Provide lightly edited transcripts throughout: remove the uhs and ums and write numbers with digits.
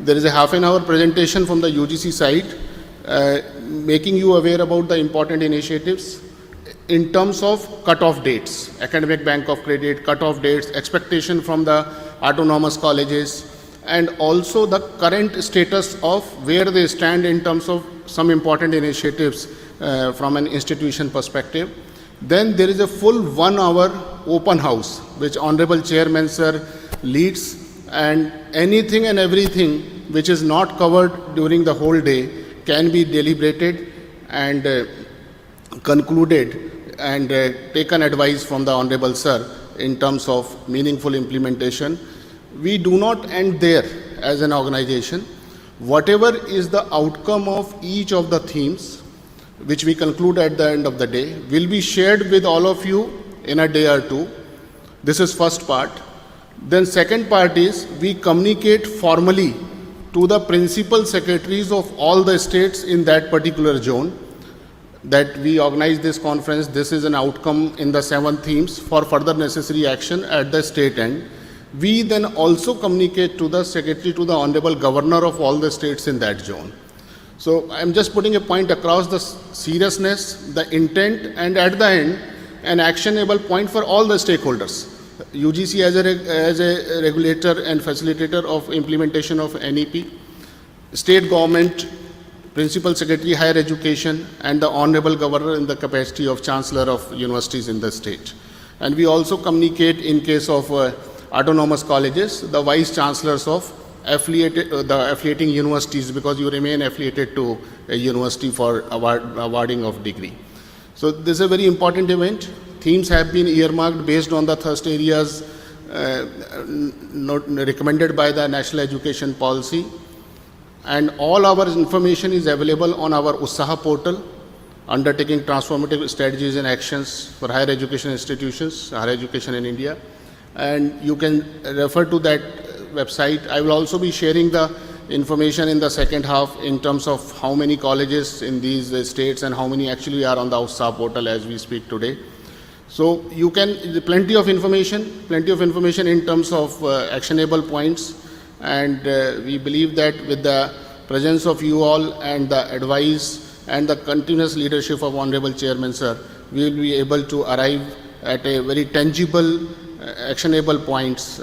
There is a half an hour presentation from the UGC side, making you aware about the important initiatives in terms of cut-off dates, Academic Bank of Credit, cut-off dates, expectation from the autonomous colleges, and also the current status of where they stand in terms of some important initiatives from an institution perspective. Then there is a full 1 hour open house, which Honorable Chairman Sir leads, and anything and everything which is not covered during the whole day can be deliberated and concluded and taken advice from the Honorable Sir in terms of meaningful implementation. We do not end there as an organization. Whatever is the outcome of each of the themes, which we conclude at the end of the day, will be shared with all of you in a day or two. This is first part. Then second part is we communicate formally to the principal secretaries of all the states in that particular zone that we organize this conference. This is an outcome in the 7 themes for further necessary action at the state end. We then also communicate to the secretary, to the Honorable Governor of all the states in that zone. So I'm just putting a point across the seriousness, the intent, and at the end, an actionable point for all the stakeholders. UGC as a regulator and facilitator of implementation of NEP, state government, Principal Secretary Higher Education, and the Honorable Governor in the capacity of Chancellor of universities in the state. And we also communicate in case of autonomous colleges, the Vice Chancellors of the affiliating universities, because you remain affiliated to a university for awarding of degree. So this is a very important event. Themes have been earmarked based on the thrust areas recommended by the National Education Policy. And all our information is available on our Utsaha portal, undertaking transformative strategies and actions for higher education institutions, higher education in India. And you can refer to that website. I will also be sharing the information in the second half in terms of how many colleges in these states and how many actually are on the Utsaha portal as we speak today. So you can, plenty of information in terms of actionable points. And we believe that with the presence of you all and the advice and the continuous leadership of Honorable Chairman Sir, we will be able to arrive at a very tangible, actionable points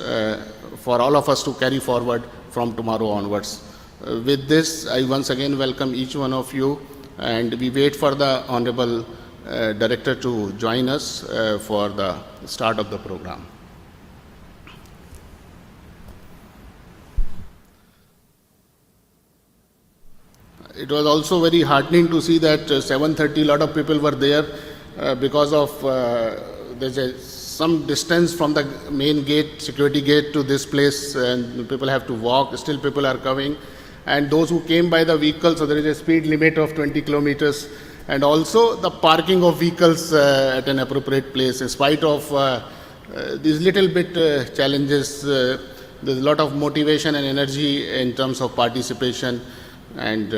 for all of us to carry forward from tomorrow onwards. With this, I once again welcome each one of you, and we wait for the Honorable Director to join us for the start of the program. It was also very heartening to see that 7:30, a lot of people were there because of there's some distance from the main gate, security gate to this place, and people have to walk. Still people are coming. And those who came by the vehicle, so there is a speed limit of 20 kilometers. And also the parking of vehicles at an appropriate place. In spite of these little bit challenges, there's a lot of motivation and energy in terms of participation and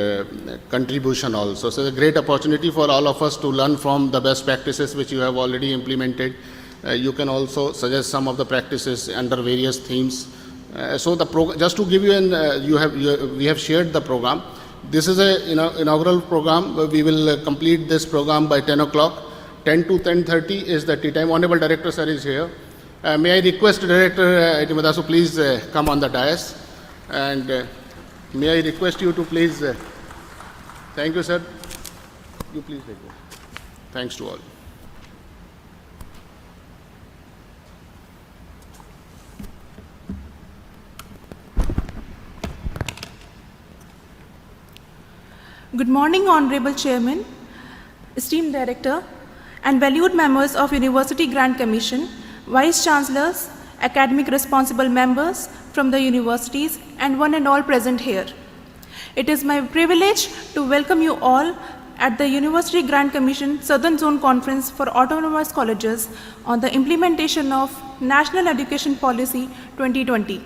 contribution also. So it's a great opportunity for all of us to learn from the best practices which you have already implemented. You can also suggest some of the practices under various themes. So the just to give you an, we have shared the program. This is an inaugural program. We will complete this program by 10 o'clock. 10 to 10:30 is the tea time. Honorable Director Sir is here. May I request Director Itimadasu please come on the dais, and may I request you to please, thank you sir, you please take it. Thanks to all. Good morning, Honorable Chairman, esteemed Director, and valued members of University Grant Commission, Vice Chancellors, academic responsible members from the universities, and one and all present here. It is my privilege to welcome you all at the University Grant Commission Southern Zone Conference for Autonomous Colleges on the implementation of National Education Policy 2020.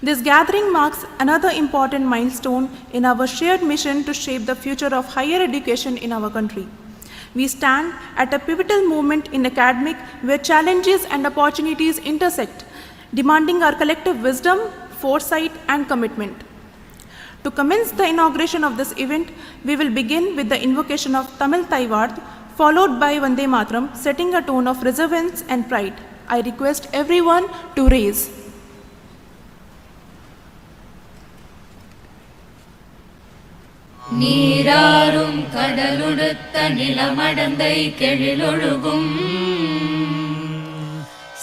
This gathering marks another important milestone in our shared mission to shape the future of higher education in our country. We stand at a pivotal moment in academic where challenges and opportunities intersect, demanding our collective wisdom, foresight, and commitment. To commence the inauguration of this event, we will begin with the invocation of Tamil Taivad, followed by Vande Mataram, setting a tone of reverence and pride. I request everyone to raise. நீராறும் கடலுடுத்த நிலமடந்தை கெழிலொழுகும்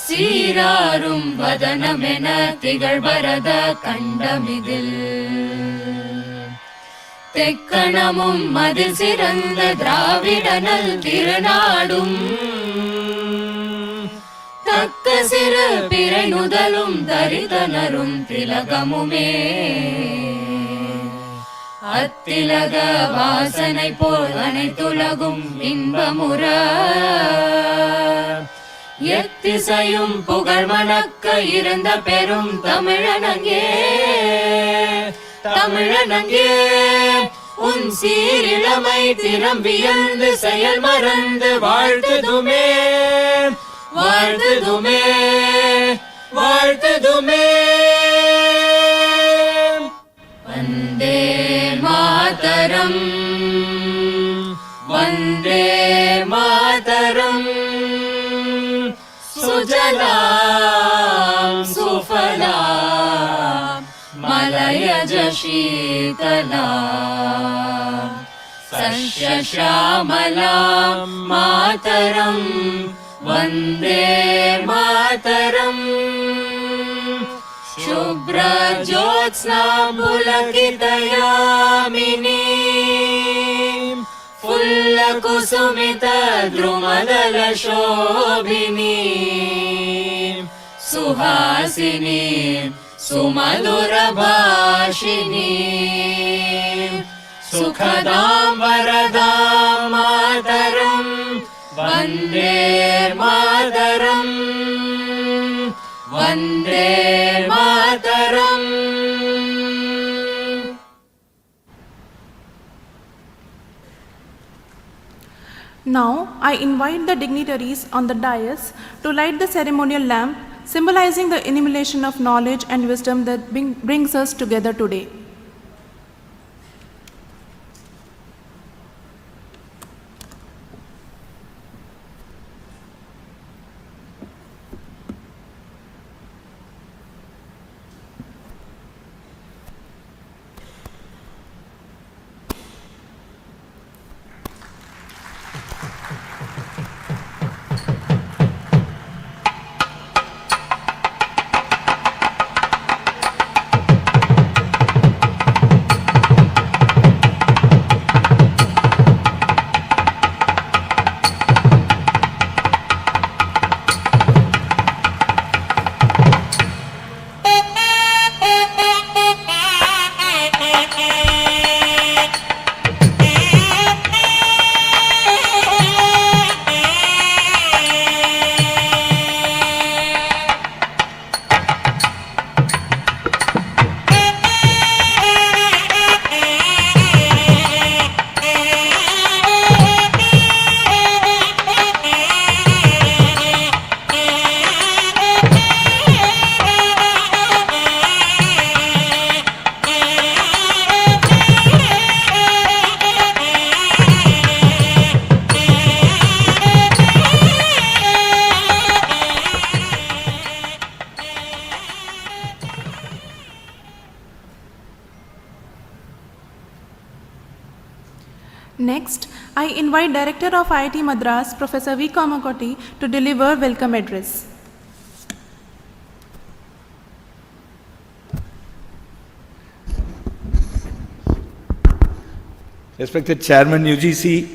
சீராறும் வதனமென திகழ்பரத கண்டமிதில் தெக்கணமும் மதில் சிறந்த திராவிடனல் திருநாடும் தக்க சிறு பிறை நுதலும் தரிதனரும் திலகமுமே அத்திலக வாசனை போல் அனைத்துலகும் இன்பமுற எத்திசையும் புகழ் மணக்க இருந்த பெரும் தமிழனங்கே தமிழனங்கே உன் சீரிழமை திறம் வியந்து செயல் மறந்து வாழ்த்துதுமே வாழ்த்துதுமே வாழ்த்துதுமே வந்தே மாதரம் வந்தே மாதரம் சுஜலாம் சுஃபலாம் மலயஜ சீதலாம் சஸ்யஸ்யாமலாம் மாதரம் வந்தே மாதரம் शुभ्रज्योत्स्ना पुलकितयामिनी फुल्लकुसुमित द्रुमदलशोभिनी सुहासिनी सुमधुरभाषिनी सुखदां वरदां मातरं Vande Mataram Vande Mataram. Now, I invite the dignitaries on the dais to light the ceremonial lamp, symbolizing the illumination of knowledge and wisdom that brings us together today. Next, I invite Director of IIT Madras, Professor V. Kamakoti, to deliver welcome address. Respected Chairman UGC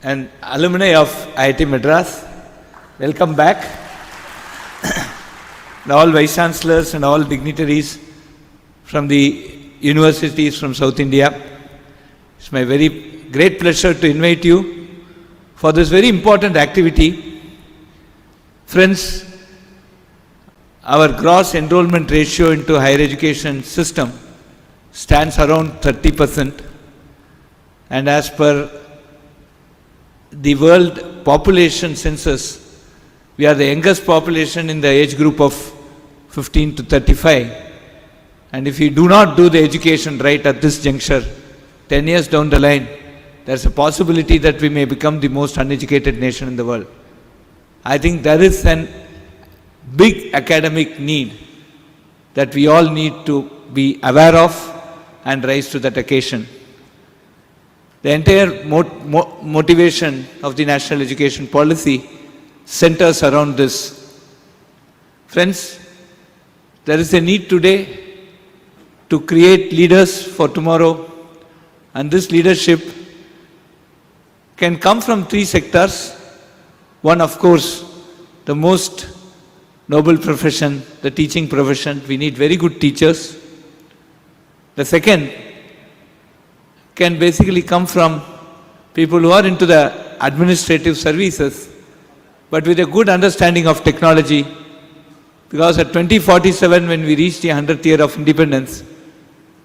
and alumni of IIT Madras, welcome back. And all Vice Chancellors and all dignitaries from the universities from South India. It's my very great pleasure to invite you for this very important activity. Friends, our gross enrollment ratio into higher education system stands around 30%, and as per the world population census, we are the youngest population in the age group of 15 to 35, And if we do not do the education right at this juncture, 10 years down the line, there's a possibility that we may become the most uneducated nation in the world. I think there is a big academic need that we all need to be aware of and rise to that occasion. The entire motivation of the national education policy centers around this. Friends, there is a need today to create leaders for tomorrow, and this leadership can come from three sectors. One, of course, the most noble profession, the teaching profession. We need very good teachers. The second can basically come from people who are into the administrative services, but with a good understanding of technology, because at 2047, when we reach the 100th year of independence,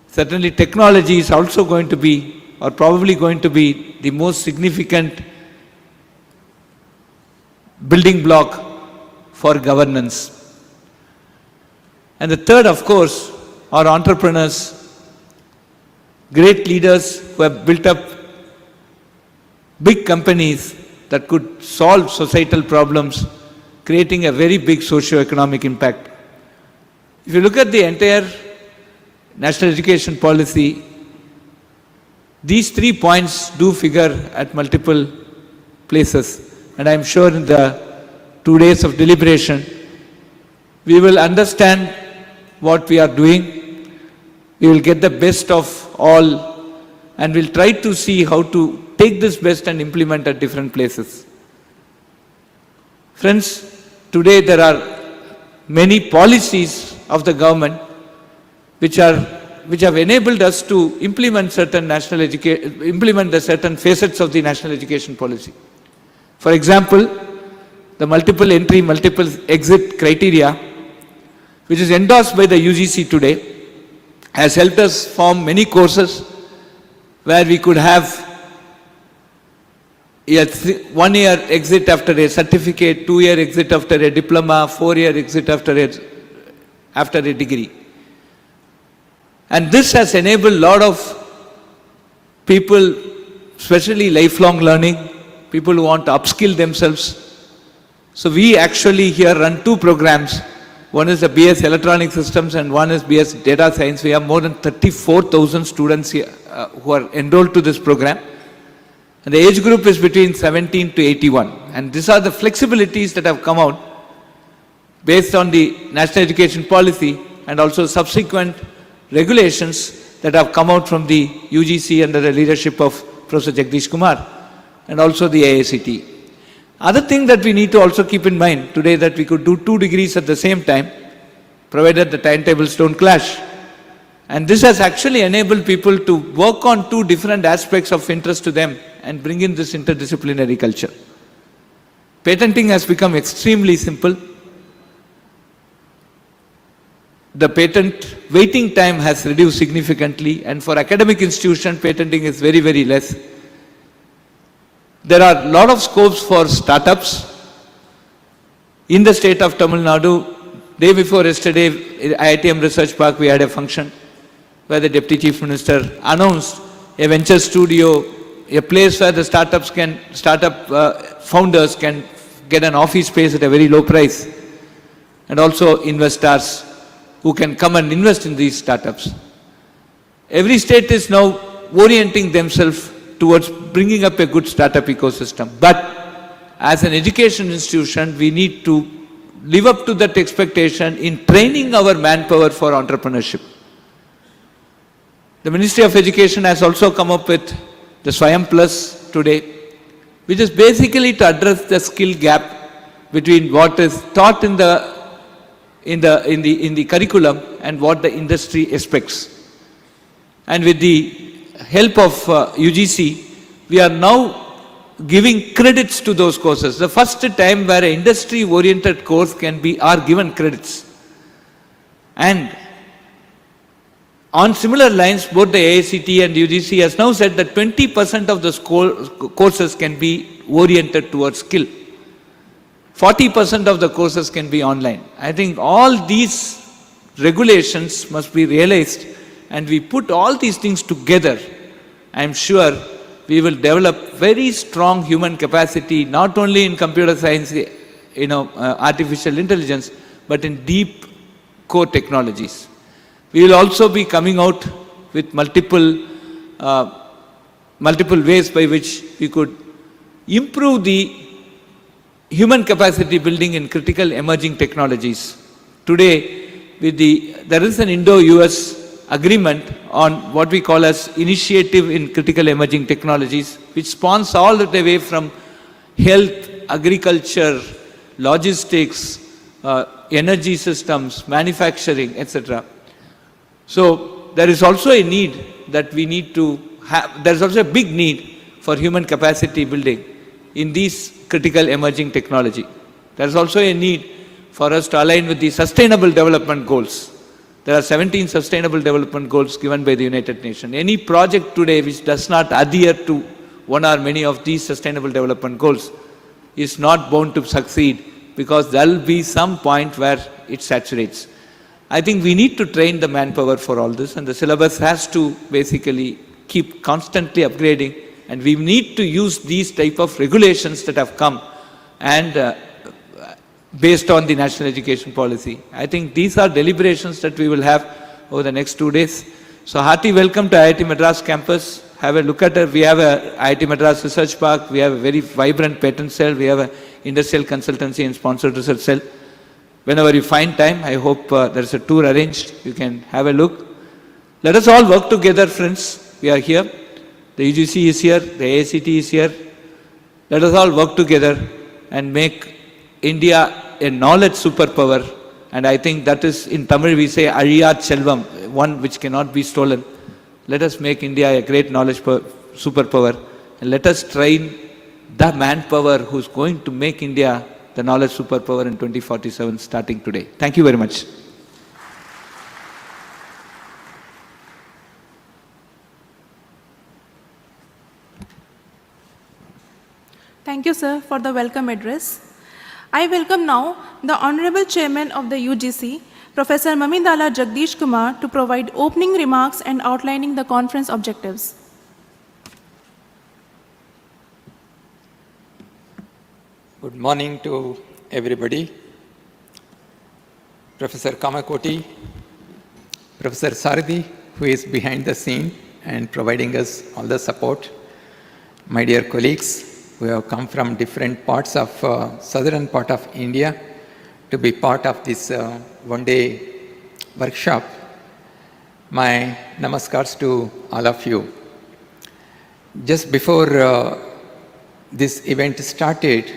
certainly technology is also going to be, or probably going to be, the most significant building block for governance. And the third, of course, are entrepreneurs, great leaders who have built up big companies that could solve societal problems, creating a very big socio-economic impact. If you look at the entire national education policy, these 3 points do figure at multiple places. And I am sure in the 2 days of deliberation, we will understand what we are doing. We will get the best of all, and we'll try to see how to take this best and implement at different places. Friends, today there are many policies of the government which have enabled us to implement the certain facets of the national education policy. For example, the multiple entry, multiple exit criteria, which is endorsed by the UGC today, has helped us form many courses where we could have a 1 year exit after a certificate, 2 year exit after a diploma, 4 year exit after a degree. And this has enabled a lot of people, especially lifelong learning, people who want to upskill themselves. So we actually here run 2 programs. One is the BS Electronic Systems and one is BS Data Science. We have more than 34,000 students here, who are enrolled to this program. And the age group is between 17 to 81. And these are the flexibilities that have come out based on the national education policy and also subsequent regulations that have come out from the UGC under the leadership of Professor Jagdish Kumar and also the AICT. Other thing that we need to also keep in mind today, that we could do 2 degrees at the same time, provided the timetables don't clash. And this has actually enabled people to work on 2 different aspects of interest to them and bring in this interdisciplinary culture. Patenting has become extremely simple. The patent waiting time has reduced significantly, and for academic institution, patenting is very, very less. There are a lot of scopes for startups. In the state of Tamil Nadu, day before yesterday, IITM Research Park, we had a function where the Deputy Chief Minister announced a venture studio, a place where the startup founders can get an office space at a very low price, and also investors who can come and invest in these startups. Every state is now orienting themselves towards bringing up a good startup ecosystem. But as an education institution, we need to live up to that expectation in training our manpower for entrepreneurship. The Ministry of Education has also come up with the Swayam Plus today, which is basically to address the skill gap between what is taught in the curriculum and what the industry expects. And with the help of UGC, we are now giving credits to those courses. The first time where an industry-oriented course are given credits. And on similar lines, both the AICT and UGC has now said that 20% of the courses can be oriented towards skill. 40% of the courses can be online. I think all these regulations must be realized, and we put all these things together, I am sure we will develop very strong human capacity, not only in computer science, artificial intelligence, but in deep core technologies. We will also be coming out with multiple ways by which we could improve the human capacity building in critical emerging technologies. Today, there is an Indo-US agreement on what we call as initiative in critical emerging technologies, which spans all the way from health, agriculture, logistics, energy systems, manufacturing, etc. So there is also a need that we need to have, there is also a big need for human capacity building in these critical emerging technology. There is also a need for us to align with the Sustainable Development Goals. There are 17 Sustainable Development Goals given by the United Nations. Any project today which does not adhere to one or many of these Sustainable Development Goals is not bound to succeed, because there will be some point where it saturates. I think we need to train the manpower for all this, and the syllabus has to basically keep constantly upgrading, and we need to use these type of regulations that have come and based on the national education policy. I think these are deliberations that we will have over the next 2 days. So hearty welcome to IIT Madras campus. Have a look at it. We have a IIT Madras Research Park. We have a very vibrant patent cell. We have an industrial consultancy and sponsored research cell. Whenever you find time, I hope there is a tour arranged. You can have a look. Let us all work together, friends. We are here. The UGC is here. The AICT is here. Let us all work together and make India a knowledge superpower. And I think that is, in Tamil we say, Azhiyat Selvam, one which cannot be stolen. Let us make India a great knowledge superpower. And let us train the manpower who's going to make India the knowledge superpower in 2047, starting today. Thank you very much. Thank you, sir, for the welcome address. I welcome now the Honorable Chairman of the UGC, Professor Mamidala Jagdish Kumar, to provide opening remarks and outlining the conference objectives. Good morning to everybody. Professor Kamakoti, Professor Saradi, who is behind the scene and providing us all the support, my dear colleagues who have come from different parts of southern part of India to be part of this one-day workshop. My namaskars to all of you. Just before this event started,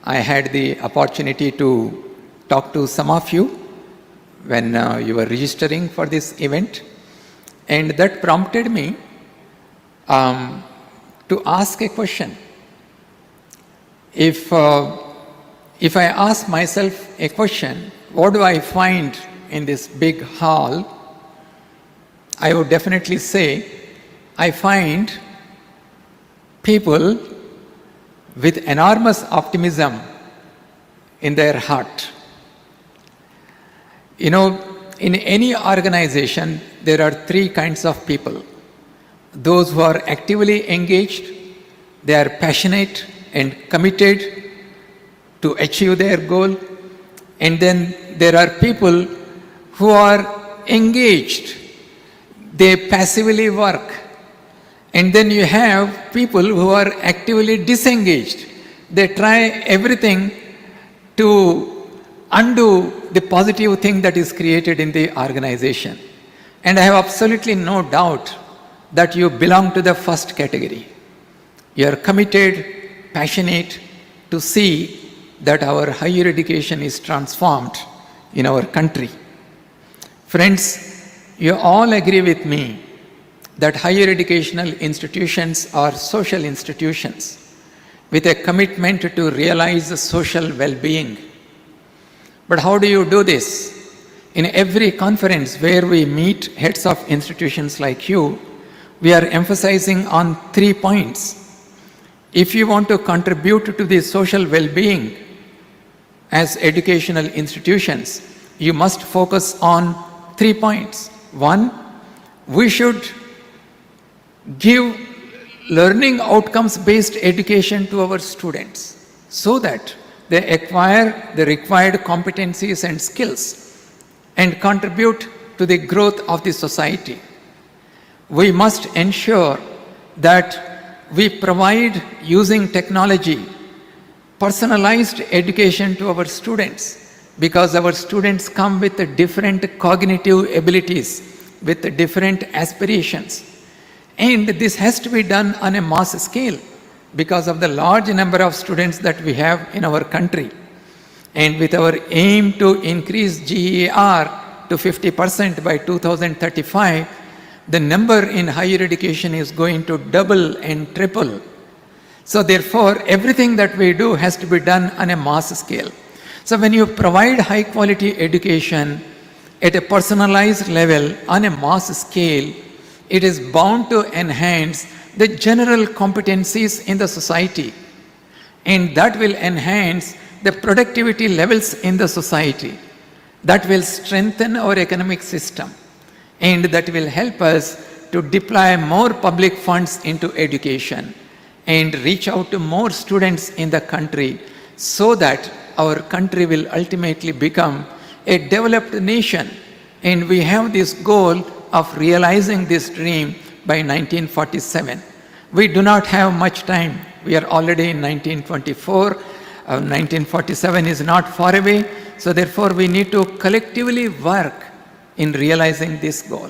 I had the opportunity to talk to some of you when you were registering for this event, and that prompted me to ask a question. If I ask myself a question, what do I find in this big hall? I would definitely say I find people with enormous optimism in their heart. You know, in any organization, there are three kinds of people. Those who are actively engaged, they are passionate and committed to achieve their goal. And then there are people who are engaged, they passively work. And then you have people who are actively disengaged. They try everything to undo the positive thing that is created in the organization. And I have absolutely no doubt that you belong to the first category. You are committed, passionate to see that our higher education is transformed in our country. Friends, you all agree with me that higher educational institutions are social institutions with a commitment to realize the social well-being. But how do you do this? In every conference where we meet heads of institutions like you, we are emphasizing on 3 points. If you want to contribute to the social well-being as educational institutions, you must focus on 3 points. One, we should give learning outcomes based education to our students so that they acquire the required competencies and skills and contribute to the growth of the society. We must ensure that we provide, using technology, personalized education to our students, because our students come with different cognitive abilities, with different aspirations. And this has to be done on a mass scale because of the large number of students that we have in our country. And with our aim to increase GER to 50% by 2035, the number in higher education is going to double and triple. So therefore, everything that we do has to be done on a mass scale. So when you provide high quality education at a personalized level on a mass scale, it is bound to enhance the general competencies in the society, and that will enhance the productivity levels in the society. That will strengthen our economic system, and that will help us to deploy more public funds into education and reach out to more students in the country, so that our country will ultimately become a developed nation. And we have this goal of realizing this dream by 1947. We do not have much time. We are already in 1924. 1947 is not far away. So therefore, we need to collectively work in realizing this goal.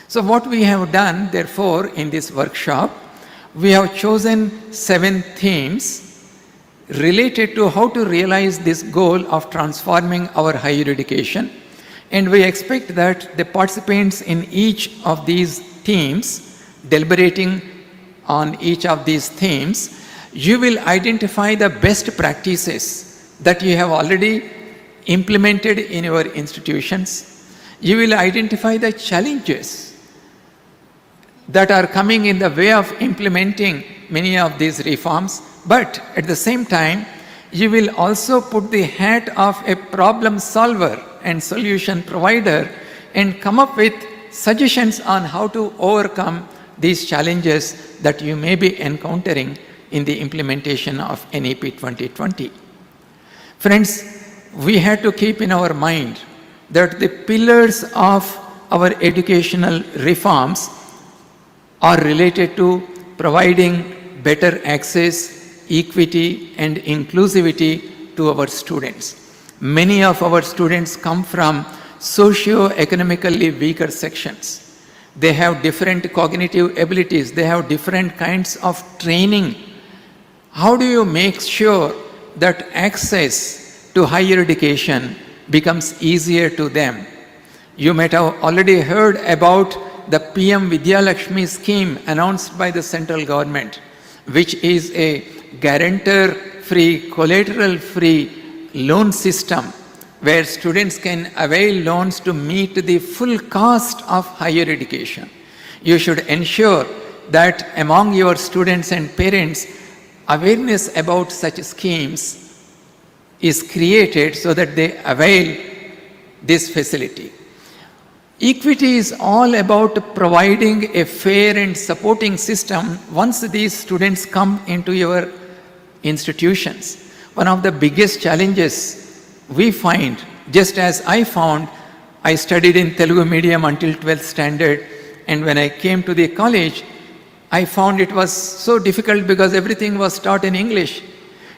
So what we have done, therefore, in this workshop, we have chosen 7 themes related to how to realize this goal of transforming our higher education. And we expect that the participants in each of these themes, deliberating on each of these themes, you will identify the best practices that you have already implemented in your institutions. You will identify the challenges that are coming in the way of implementing many of these reforms, but at the same time, you will also put the hat of a problem solver and solution provider and come up with suggestions on how to overcome these challenges that you may be encountering in the implementation of NEP 2020. Friends, we have to keep in our mind that the pillars of our educational reforms are related to providing better access, equity, and inclusivity to our students. Many of our students come from socio-economically weaker sections. They have different cognitive abilities. They have different kinds of training. How do you make sure that access to higher education becomes easier to them? You might have already heard about the PM Vidya Lakshmi scheme announced by the central government, which is a guarantor-free, collateral-free loan system where students can avail loans to meet the full cost of higher education. You should ensure that among your students and parents, awareness about such schemes is created so that they avail this facility. Equity is all about providing a fair and supporting system once these students come into your institutions. One of the biggest challenges we find, just as I found, I studied in Telugu medium until 12th standard, and when I came to the college, I found it was so difficult because everything was taught in English.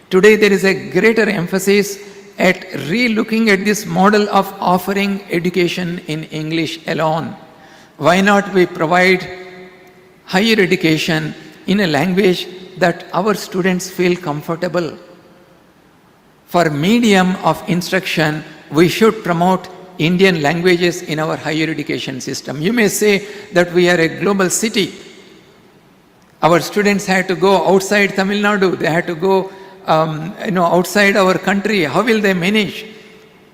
Today there is a greater emphasis at re-looking at this model of offering education in English alone. Why not we provide higher education in a language that our students feel comfortable? For medium of instruction, we should promote Indian languages in our higher education system. You may say that we are a global city. Our students had to go outside Tamil Nadu, they had to go outside our country. How will they manage?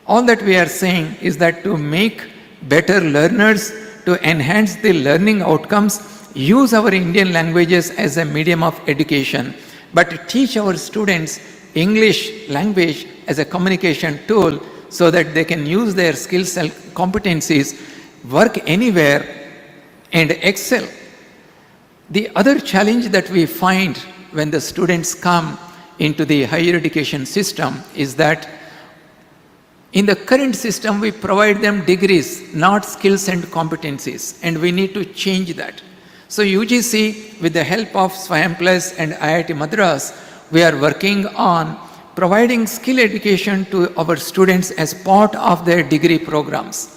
All that we are saying is that to make better learners, to enhance the learning outcomes, use our Indian languages as a medium of education, but teach our students English language as a communication tool so that they can use their skills and competencies, work anywhere and excel. The other challenge that we find when the students come into the higher education system is that in the current system we provide them degrees, not skills and competencies, and we need to change that. So UGC, with the help of SWAYAM Plus and IIT Madras, we are working on providing skill education to our students as part of their degree programs.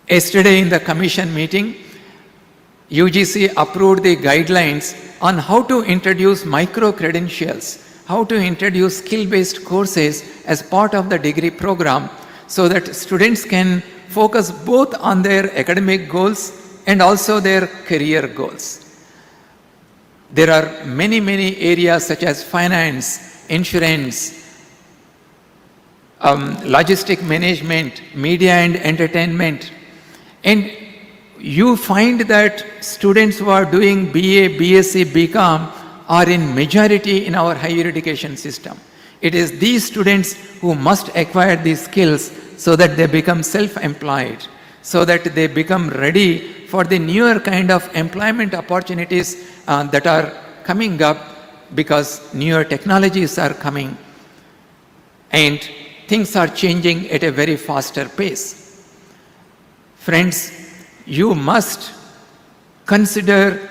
Yesterday in the commission meeting, UGC approved the guidelines on how to introduce micro-credentials, how to introduce skill-based courses as part of the degree program so that students can focus both on their academic goals and also their career goals. There are many areas such as finance, insurance, logistic management, media and entertainment. And you find that students who are doing BA, BSc, BCom are in majority in our higher education system. It is these students who must acquire these skills so that they become self-employed, so that they become ready for the newer kind of employment opportunities that are coming up because newer technologies are coming and things are changing at a very faster pace. Friends, you must consider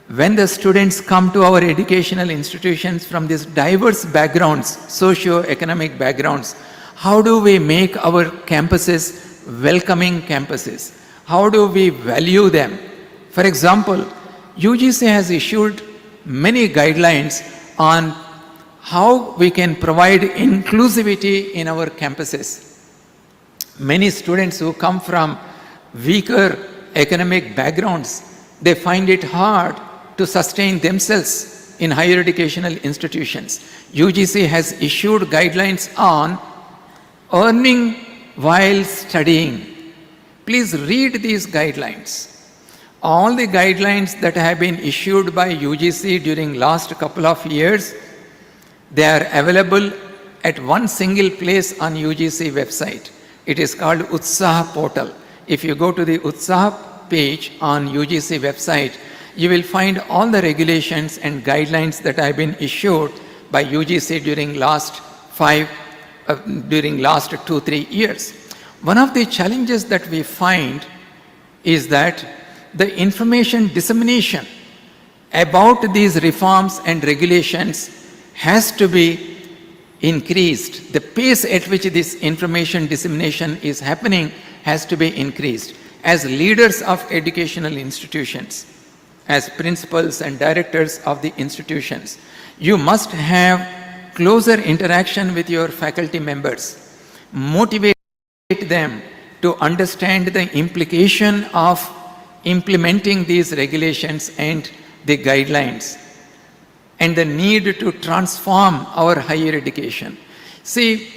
when the students come to our educational institutions from these diverse backgrounds, socio-economic backgrounds, how do we make our campuses welcoming campuses? How do we value them? For example, UGC has issued many guidelines on how we can provide inclusivity in our campuses. Many students who come from weaker economic backgrounds, they find it hard to sustain themselves in higher educational institutions. UGC has issued guidelines on earning while studying. Please read these guidelines. All the guidelines that have been issued by UGC during last couple of years, they are available at one single place on UGC website. It is called Utsaha portal. If you go to the Utsaha page on UGC website, you will find all the regulations and guidelines that have been issued by UGC during last 2-3 years. One of the challenges that we find is that the information dissemination about these reforms and regulations has to be increased. The pace at which this information dissemination is happening has to be increased. As leaders of educational institutions, as principals and directors of the institutions, you must have closer interaction with your faculty members. Motivate them to understand the implication of implementing these regulations and the guidelines and the need to transform our higher education. See,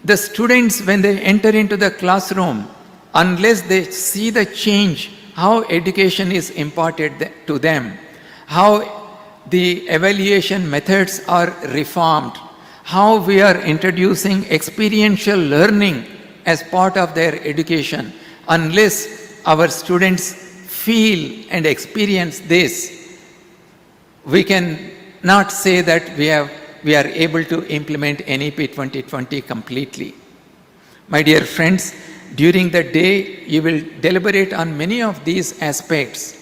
the students, when they enter into the classroom, unless they see the change, how education is imparted to them, how the evaluation methods are reformed, how we are introducing experiential learning as part of their education, unless our students feel and experience this, we can not say that we are able to implement NEP 2020 completely. My dear friends, during the day you will deliberate on many of these aspects.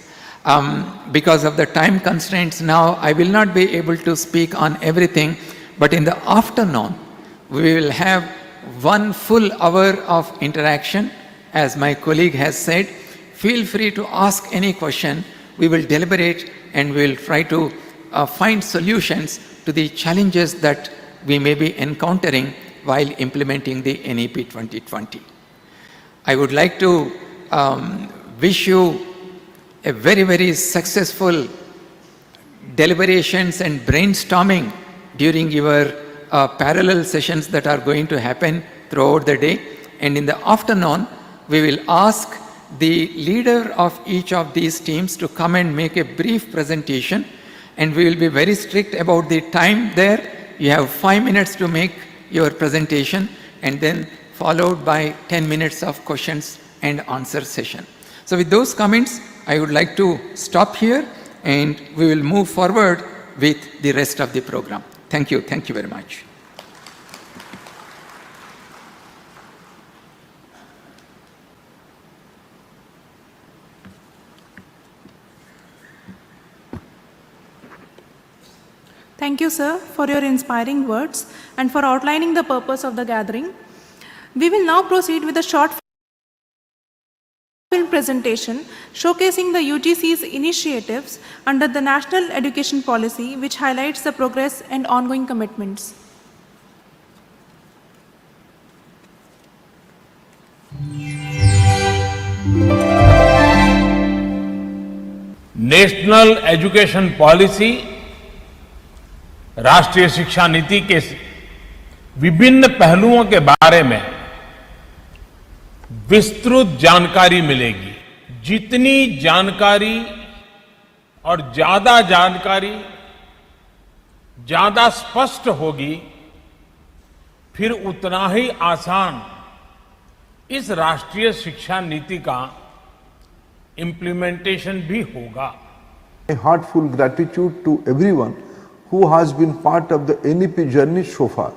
Because of the time constraints now, I will not be able to speak on everything, but in the afternoon we will have 1 full hour of interaction. As my colleague has said, feel free to ask any question. We will deliberate and we will try to find solutions to the challenges that we may be encountering while implementing the NEP 2020. I would like to wish you a very successful deliberations and brainstorming during your parallel sessions that are going to happen throughout the day. And in the afternoon, we will ask the leader of each of these teams to come and make a brief presentation, and we will be very strict about the time there. You have 5 minutes to make your presentation, and then followed by 10 minutes of questions and answer session. So with those comments, I would like to stop here and we will move forward with the rest of the program. Thank you. Thank you very much. Thank you, sir, for your inspiring words and for outlining the purpose of the gathering. We will now proceed with a short film presentation showcasing the UGC's initiatives under the National Education Policy, which highlights the progress and ongoing commitments. National education policy राष्ट्रीय शिक्षा नीति के विभिन्न पहलुओं के बारे में विस्तृत जानकारी मिलेगी। जितनी जानकारी और ज्यादा जानकारी ज्यादा स्पष्ट होगी, फिर उतना ही आसान इस राष्ट्रीय शिक्षा नीति का इम्प्लीमेंटेशन भी होगा। A heartfelt gratitude to everyone who has been part of the NEP journey so far.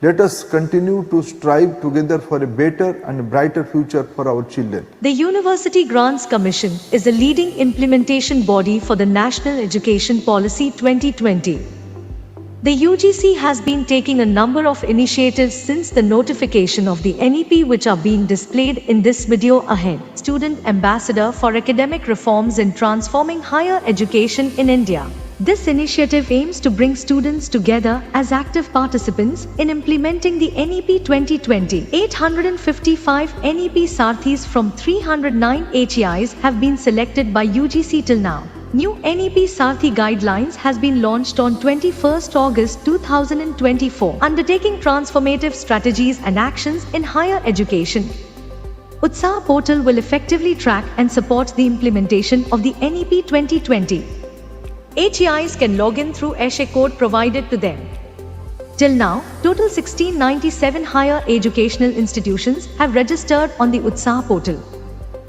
Let us continue to strive together for a better and brighter future for our children. The University Grants Commission is the leading implementation body for the National Education Policy 2020. The UGC has been taking a number of initiatives since the notification of the NEP, which are being displayed in this video ahead. Student Ambassador for Academic Reforms in Transforming Higher Education in India. This initiative aims to bring students together as active participants in implementing the NEP 2020. 855 NEP Sarthis from 309 HEIs have been selected by UGC till now. New NEP Sarthi guidelines has been launched on 21st August 2024, undertaking transformative strategies and actions in higher education. Utsaah portal will effectively track and support the implementation of the NEP 2020. HEIs can log in through ESHE code provided to them. Till now, total 1697 higher educational institutions have registered on the Utsaah portal.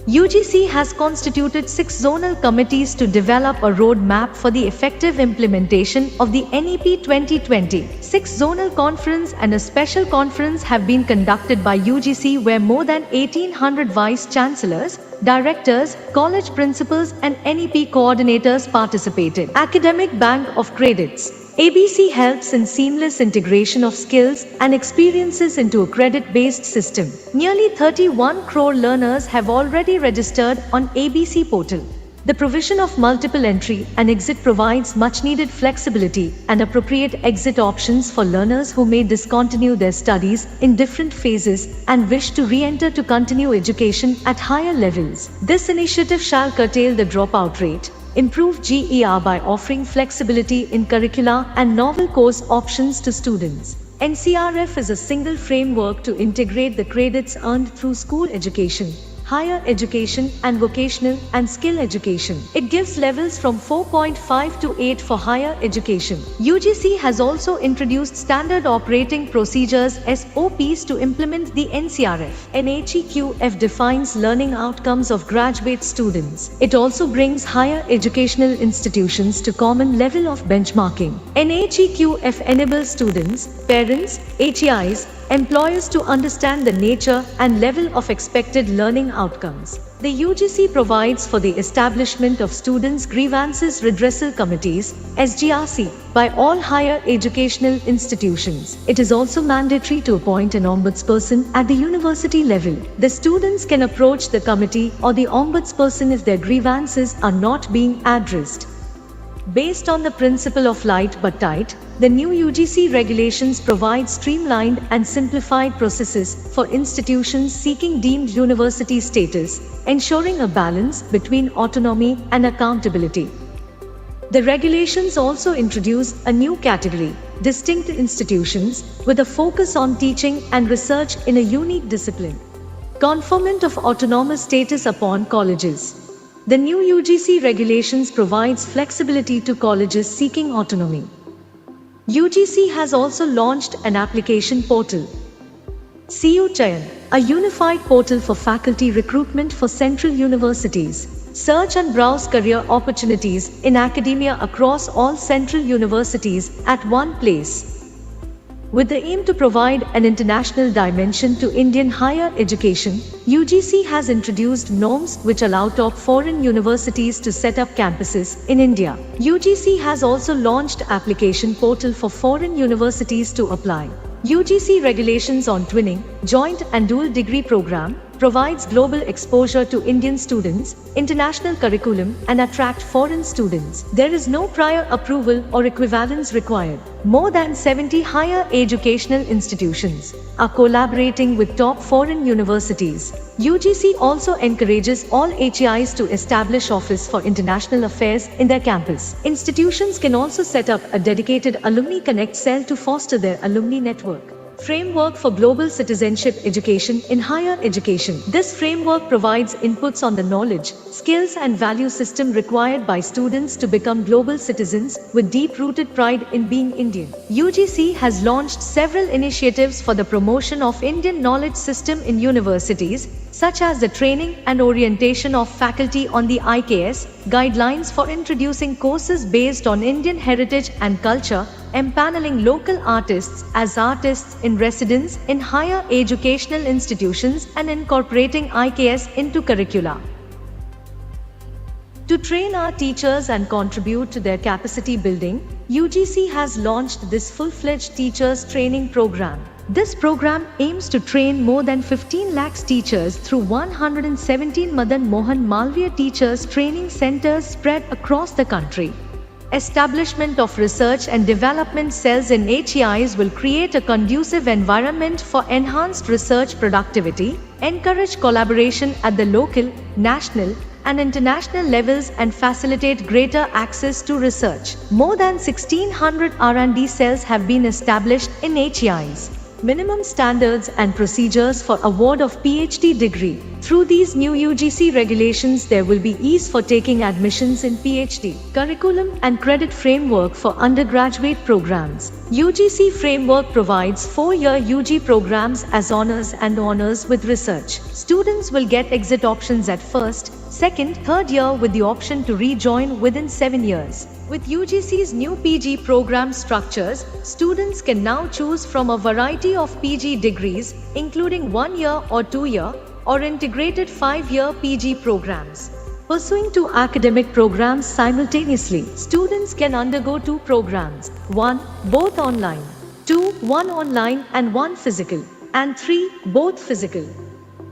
UGC has constituted 6 zonal committees to develop a roadmap for the effective implementation of the NEP 2020. 6 zonal conference and a special conference have been conducted by UGC, where more than 1800 vice chancellors, directors, college principals and NEP coordinators participated. Academic Bank of Credits. ABC helps in seamless integration of skills and experiences into a credit-based system. Nearly 31 crore learners have already registered on ABC portal. The provision of multiple entry and exit provides much-needed flexibility and appropriate exit options for learners who may discontinue their studies in different phases and wish to re-enter to continue education at higher levels. This initiative shall curtail the dropout rate, improve GER by offering flexibility in curricula and novel course options to students. NCRF is a single framework to integrate the credits earned through school education, higher education and vocational and skill education. It gives levels from 4.5 to 8 for higher education. UGC has also introduced standard operating procedures SOPs to implement the NCRF. NHEQF defines learning outcomes of graduate students. It also brings higher educational institutions to common level of benchmarking. NHEQF enables students, parents, HEIs, employers to understand the nature and level of expected learning outcomes. The UGC provides for the establishment of Students' Grievances Redressal Committees (SGRC) by all higher educational institutions. It is also mandatory to appoint an ombudsperson at the university level. The students can approach the committee or the ombudsperson if their grievances are not being addressed. Based on the principle of light but tight, the new UGC regulations provide streamlined and simplified processes for institutions seeking deemed university status, ensuring a balance between autonomy and accountability. The regulations also introduce a new category, distinct institutions, with a focus on teaching and research in a unique discipline. Conferment of autonomous status upon colleges. The new UGC regulations provides flexibility to colleges seeking autonomy. UGC has also launched an application portal. CU Chayan, a unified portal for faculty recruitment for central universities. Search and browse career opportunities in academia across all central universities at one place. With the aim to provide an international dimension to Indian higher education, UGC has introduced norms which allow top foreign universities to set up campuses in India. UGC has also launched application portal for foreign universities to apply. UGC regulations on twinning, joint and dual degree program provides global exposure to Indian students, international curriculum and attract foreign students. There is no prior approval or equivalence required. More than 70 higher educational institutions are collaborating with top foreign universities. UGC also encourages all HEIs to establish office for international affairs in their campus. Institutions can also set up a dedicated Alumni Connect cell to foster their alumni network. Framework for Global Citizenship Education in Higher Education. This framework provides inputs on the knowledge, skills and value system required by students to become global citizens with deep-rooted pride in being Indian. UGC has launched several initiatives for the promotion of Indian knowledge system in universities, such as the training and orientation of faculty on the IKS, guidelines for introducing courses based on Indian heritage and culture, empaneling local artists as artists in residence in higher educational institutions and incorporating IKS into curricula. To train our teachers and contribute to their capacity building, UGC has launched this full-fledged teachers training program. This program aims to train more than 15 lakhs teachers through 117 Madan Mohan Malviya teachers training centers spread across the country. Establishment of research and development cells in HEIs will create a conducive environment for enhanced research productivity, encourage collaboration at the local, national, and international levels and facilitate greater access to research. More than 1600 R&D cells have been established in HEIs. Minimum standards and procedures for award of PhD degree. Through these new UGC regulations, there will be ease for taking admissions in PhD. Curriculum and credit framework for undergraduate programs. UGC framework provides 4-year UG programs as honors and honors with research. Students will get exit options at first, second, third year with the option to rejoin within 7 years. With UGC's new PG program structures, students can now choose from a variety of PG degrees, including 1-year or 2-year, or integrated 5-year PG programs. Pursuing 2 academic programs simultaneously, students can undergo 2 programs, 1, both online, 2, 1 online and 1 physical, and 3, both physical.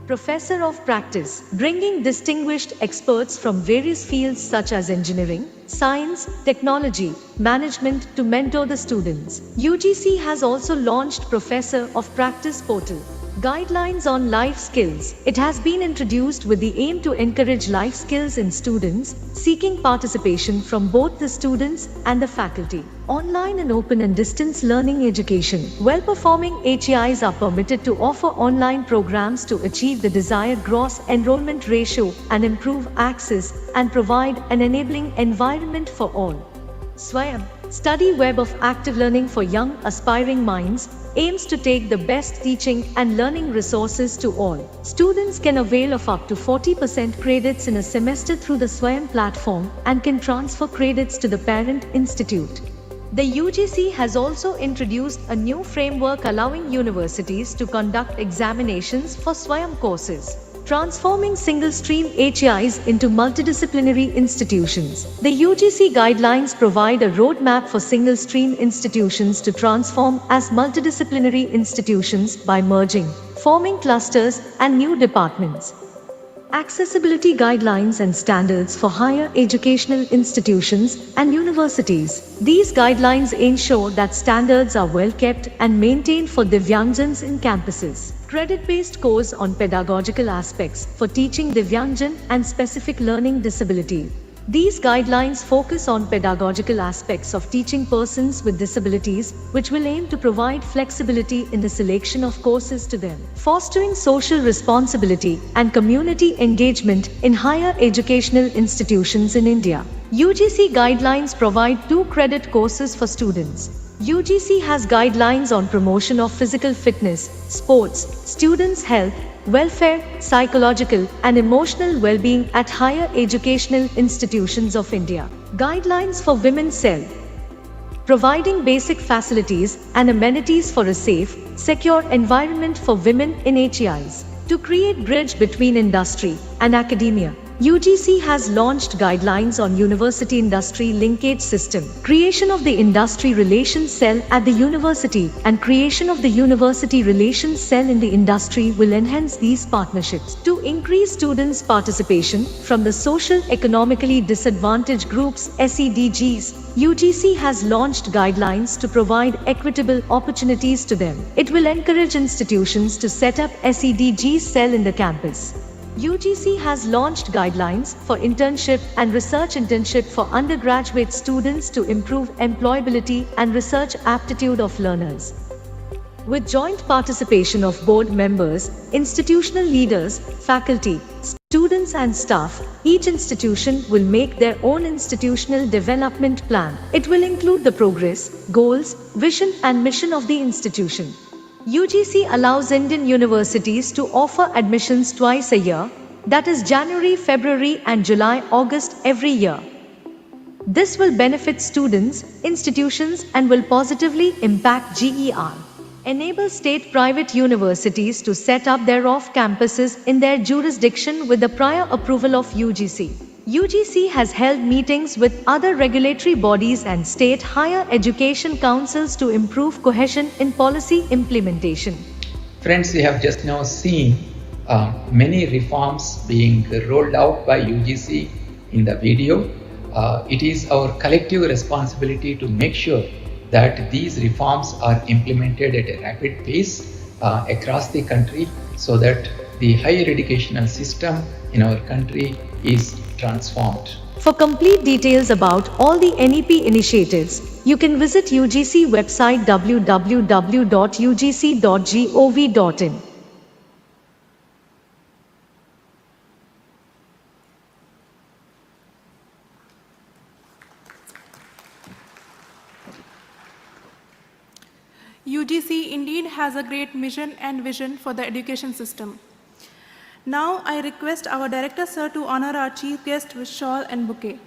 Professor of Practice, bringing distinguished experts from various fields such as engineering, science, technology, management to mentor the students. UGC has also launched Professor of Practice portal. Guidelines on life skills. It has been introduced with the aim to encourage life skills in students, seeking participation from both the students and the faculty. Online and open and distance learning education. Well-performing HEIs are permitted to offer online programs to achieve the desired gross enrollment ratio and improve access and provide an enabling environment for all. Swayam, study web of active learning for young aspiring minds, aims to take the best teaching and learning resources to all. Students can avail of up to 40% credits in a semester through the Swayam platform and can transfer credits to the parent institute. The UGC has also introduced a new framework allowing universities to conduct examinations for Swayam courses, transforming single-stream HEIs into multidisciplinary institutions. The UGC guidelines provide a roadmap for single-stream institutions to transform as multidisciplinary institutions by merging, forming clusters and new departments. Accessibility guidelines and standards for higher educational institutions and universities. These guidelines ensure that standards are well kept and maintained for Divyangjans in campuses. Credit-based course on pedagogical aspects for teaching Divyangjan and specific learning disability. These guidelines focus on pedagogical aspects of teaching persons with disabilities, which will aim to provide flexibility in the selection of courses to them. Fostering social responsibility and community engagement in higher educational institutions in India. UGC guidelines provide 2 credit courses for students. UGC has guidelines on promotion of physical fitness, sports, students' health, welfare, psychological and emotional well-being at higher educational institutions of India. Guidelines for women's cell. Providing basic facilities and amenities for a safe, secure environment for women in HEIs. To create bridge between industry and academia, UGC has launched guidelines on university-industry linkage system, creation of the industry relations cell at the university and creation of the university relations cell in the industry will enhance these partnerships. To increase students' participation from the social economically disadvantaged groups (SEDGs), UGC has launched guidelines to provide equitable opportunities to them. It will encourage institutions to set up SEDG cell in the campus. UGC has launched guidelines for internship and research internship for undergraduate students to improve employability and research aptitude of learners. With joint participation of board members, institutional leaders, faculty, students and staff, each institution will make their own institutional development plan. It will include the progress, goals, vision and mission of the institution. UGC allows Indian universities to offer admissions twice a year, that is January, February and July, August every year. This will benefit students, institutions and will positively impact GER. Enable state-private universities to set up their off-campuses in their jurisdiction with the prior approval of UGC. UGC has held meetings with other regulatory bodies and state higher education councils to improve cohesion in policy implementation. Friends, we have just now seen many reforms being rolled out by UGC in the video. It is our collective responsibility to make sure that these reforms are implemented at a rapid pace across the country so that the higher educational system in our country is transformed. For complete details about all the NEP initiatives, you can visit UGC website www.ugc.gov.in. UGC indeed has a great mission and vision for the education system. Now I request our Director Sir to honor our Chief Guest with shawl and bouquet.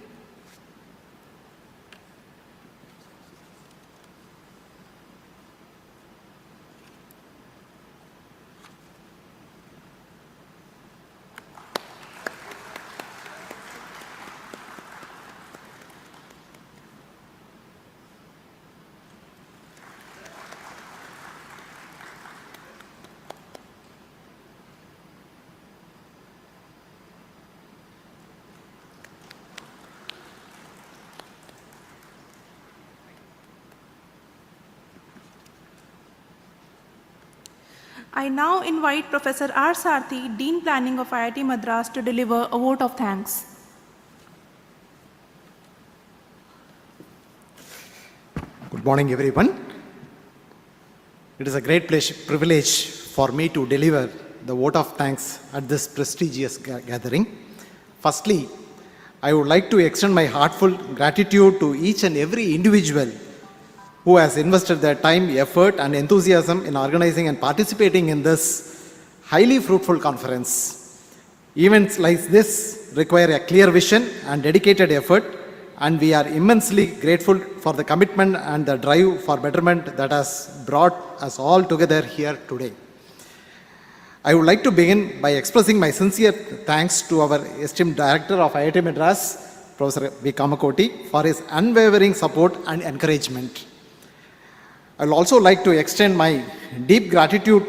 I now invite Professor R. Sarthi, Dean Planning of IIT Madras, to deliver a vote of thanks. Good morning, everyone. It is a great privilege for me to deliver the vote of thanks at this prestigious gathering. Firstly, I would like to extend my heartfelt gratitude to each and every individual who has invested their time, effort and enthusiasm in organizing and participating in this highly fruitful conference. Events like this require a clear vision and dedicated effort, and we are immensely grateful for the commitment and the drive for betterment that has brought us all together here today. I would like to begin by expressing my sincere thanks to our esteemed Director of IIT Madras, Professor B. Kamakoti, for his unwavering support and encouragement. I would also like to extend my deep gratitude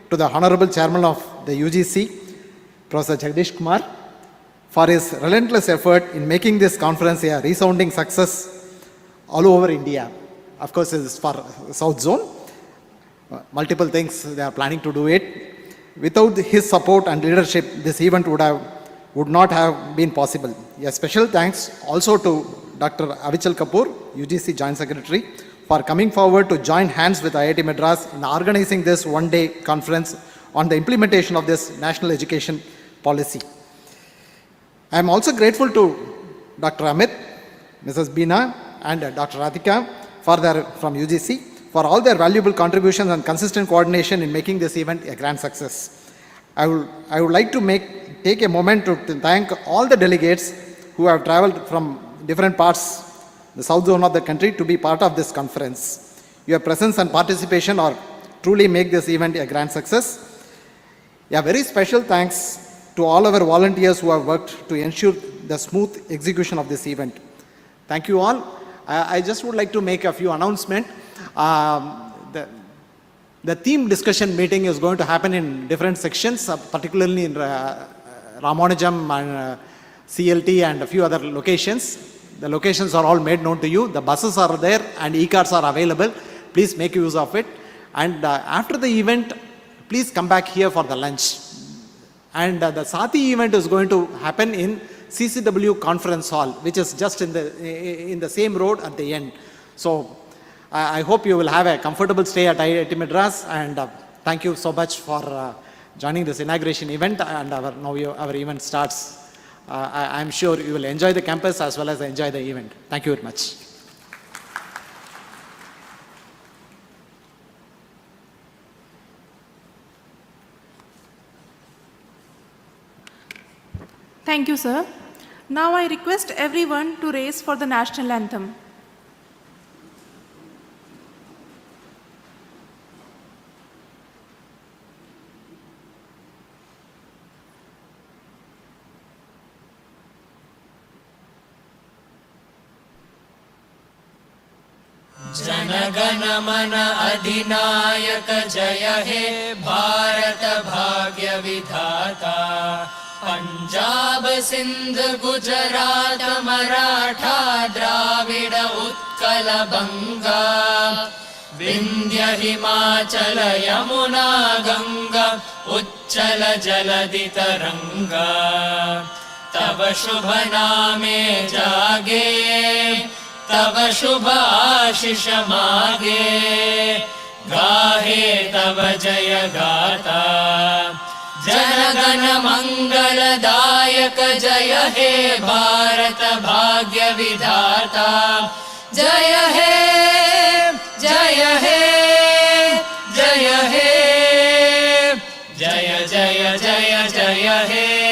to the Honorable Chairman of the UGC, Professor Jagdish Kumar, for his relentless effort in making this conference a resounding success all over India. Of course, it is for South Zone. Multiple things they are planning to do it. Without his support and leadership, this event would not have been possible. A special thanks also to Dr. Avichal Kapoor, UGC Joint Secretary, for coming forward to join hands with IIT Madras in organizing this one-day conference on the implementation of this national education policy. I am also grateful to Dr. Amit, Mrs. Beena and Dr. Radhika from UGC for all their valuable contributions and consistent coordination in making this event a grand success. I would like to take a moment to thank all the delegates who have traveled from different parts, the south zone of the country, to be part of this conference. Your presence and participation truly make this event a grand success. A very special thanks to all our volunteers who have worked to ensure the smooth execution of this event. Thank you all. I just would like to make a few announcements. The theme discussion meeting is going to happen in different sections, particularly in Ramanujam and CLT and a few other locations. The locations are all made known to you. The buses are there and e-cards are available. Please make use of it. And after the event, please come back here for the lunch. And the Sati event is going to happen in CCW Conference Hall, which is just in the same road at the end. So I hope you will have a comfortable stay at IIT Madras, and thank you so much for joining this inauguration event. And now our event starts. I'm sure you will enjoy the campus as well as enjoy the event. Thank you very much. Thank you, sir. Now I request everyone to raise for the national anthem. जनगण मन अधिनायक जय हे भारत भाग्य विधाता पंजाब सिंध गुजरात मराठा द्राविड उत्कल बंगा विंध्य हिमाचल यमुना गंगा उच्चल जलधि तरंगा तब शुभ नामे जागे तब शुभ आशीष मागे गाहे तब जय गाता जनगण मंगलदायक जय हे भारत भाग्य विधाता जय हे जय हे जय हे जय जय जय जय हे